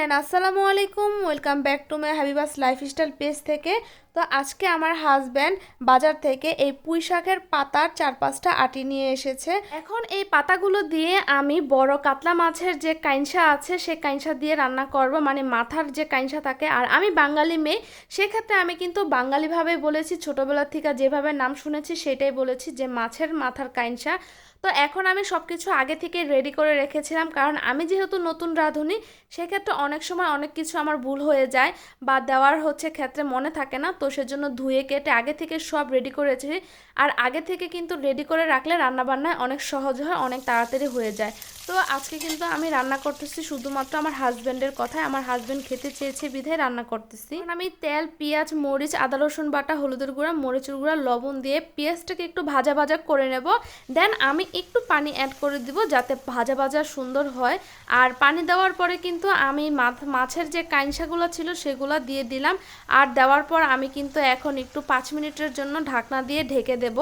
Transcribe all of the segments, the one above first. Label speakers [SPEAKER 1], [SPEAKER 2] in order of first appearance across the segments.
[SPEAKER 1] শুনেন আসসালামু আলাইকুম, welcome back to my Habiba's lifestyle page থেকে। তো আজকে আমার হাজব্যান্ড বাজার থেকে এই পুঁই শাকের পাতার 4-5টা আটি নিয়ে এসেছে। এখন এই পাতাগুলো দিয়ে আমি বড় কাতলা মাছের যে কাইনসা আছে সে কাইনসা দিয়ে রান্না করব, মানে মাথার যে কাইনসা থাকে। আর আমি বাঙালি মেয়ে, সেক্ষেত্রে আমি কিন্তু বাঙালিভাবে বলেছি, ছোটোবেলা থেকে যেভাবে নাম শুনেছি সেটাই বলেছি যে মাছের মাথার কাইনসা। তো এখন আমি সব কিছু আগে থেকে রেডি করে রেখেছিলাম, কারণ আমি যেহেতু নতুন রাঁধুনি, সেক্ষেত্রে অনেক সময় অনেক কিছু আমার ভুল হয়ে যায় বা দেওয়ার ক্ষেত্রে মনে থাকে না। তো সেজন্য ধুয়ে কেটে আগে থেকে সব রেডি করে রেখেছি। আর আগে থেকে কিন্তু রেডি করে রাখলে রান্নাবান্নায় অনেক সহজ হয়, অনেক তাড়াতাড়ি হয়ে যায়। তো আজকে কিন্তু আমি রান্না করতেছি শুধুমাত্র আমার হাজব্যান্ডের কথায়, আমার হাজব্যান্ড খেতে চেয়েছে বিধায় রান্না করতেছি। আমি তেল, পেঁয়াজ, মরিচ, আদা রসুন বাটা, হলুদের গুঁড়া, মরিচের গুঁড়া, লবণ দিয়ে পেঁয়াজটাকে একটু ভাজা ভাজা করে নেব। দেন আমি একটু পানি অ্যাড করে দিব যাতে ভাজা ভাজা সুন্দর হয়। আর পানি দেওয়ার পরে কিন্তু আমি মাছের যে কাইনসাগুলো ছিল সেগুলো দিয়ে দিলাম। আর দেওয়ার পর আমি কিন্তু এখন একটু 5 মিনিটের জন্য ঢাকনা দিয়ে ঢেকে দেব।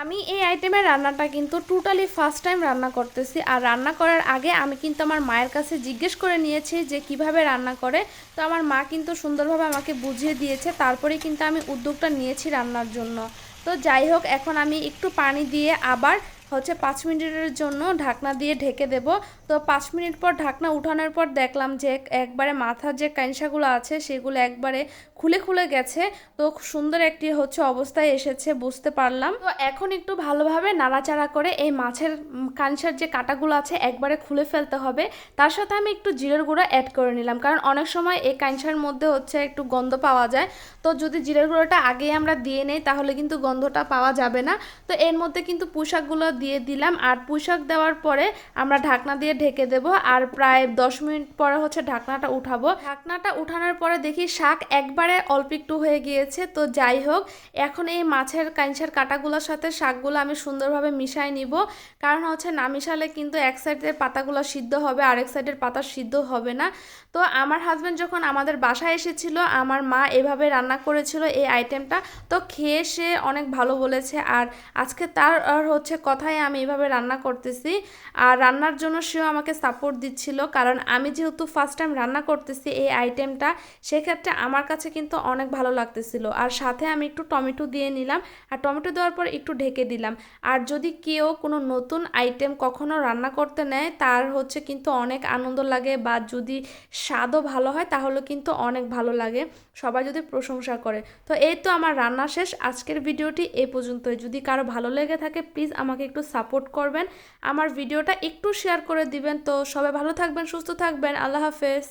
[SPEAKER 1] আমি এই আইটেমের রান্নাটা কিন্তু টোটালি ফার্স্ট টাইম রান্না করতেছি। আর রান্না করার আগে আমি কিন্তু আমার মায়ের কাছে জিজ্ঞেস করে নিয়েছি যে কিভাবে রান্না করে। তো আমার মা কিন্তু সুন্দরভাবে আমাকে বুঝিয়ে দিয়েছে, তারপরেই কিন্তু আমি উদ্যোগটা নিয়েছি রান্নার জন্য। তো যাই হোক, এখন আমি একটু পানি দিয়ে আবার 5 মিনিটের জন্য ঢাকনা দিয়ে ঢেকে দেব। তো 5 মিনিট পর ঢাকনা উঠানোর পর দেখলাম যে একবারে মাথার যে কাঁইসাগুলো আছে সেগুলো একবারে খুলে খুলে গেছে। তো সুন্দর একটি অবস্থায় এসেছে বুঝতে পারলাম। তো এখন একটু ভালোভাবে নাড়াচাড়া করে এই মাছের কাঁইসার যে কাঁটাগুলো আছে একবারে খুলে ফেলতে হবে। তার সাথে আমি একটু জিরের গুঁড়া অ্যাড করে নিলাম, কারণ অনেক সময় এই কাঁইসার মধ্যে একটু গন্ধ পাওয়া যায়। তো যদি জিরের গুঁড়োটা আগেই আমরা দিয়ে নেই তাহলে কিন্তু গন্ধটা পাওয়া যাবে না। তো এর মধ্যে কিন্তু পুঁইশাকগুলো দিয়ে দিলাম। আর পুঁইশাক দেওয়ার পরে আমরা ঢাকনা দিয়ে ঢেকে দেব। আর প্রায় 10 মিনিট পরে ঢাকনাটা উঠাবো। ঢাকনাটা উঠানোর পরে দেখি শাক একবারে অল্প একটু হয়ে গিয়েছে। তো যাই হোক, এখন এই মাছের কাঁইসার কাঁটাগুলোর সাথে শাকগুলো আমি সুন্দরভাবে মিশাই নিব, কারণ না মিশালে কিন্তু এক সাইডের পাতাগুলো সিদ্ধ হবে, আরেক সাইডের পাতা সিদ্ধ হবে না। তো আমার হাজব্যান্ড যখন আমাদের বাসায় এসেছিল, আমার মা এভাবে রান্না করেছিল এই আইটেমটা। তো খেয়ে সে অনেক ভালো বলেছে। আর আজকে তার কথায় আমি এভাবে রান্না করতেছি। আর রান্নার জন্য সেও আমাকে সাপোর্ট দিচ্ছিল, কারণ আমি যেহেতু ফার্স্ট টাইম রান্না করতেছি এই আইটেমটা, সেক্ষেত্রে আমার কাছে কিন্তু অনেক ভালো লাগতেছিল। আর সাথে আমি একটু টমেটো দিয়ে নিলাম। আর টমেটো দেওয়ার পর একটু ঢেকে দিলাম। আর যদি কেউ কোনো নতুন আইটেম কখনো রান্না করতে নেয়, তার কিন্তু অনেক আনন্দ লাগে, বা যদি স্বাদও ভালো হয় তাহলে কিন্তু অনেক ভালো লাগে, সবাই যদি প্রশংসা করে। তো এই তো আমার রান্না শেষ। আজকের ভিডিওটি এই পর্যন্তই। যদি কারো ভালো লেগে থাকে প্লিজ আমাকে একটু সাপোর্ট করবেন, আমার ভিডিওটা একটু শেয়ার করে দিবেন। তো সবাই ভালো থাকবেন, সুস্থ থাকবেন, আল্লাহ হাফেজ।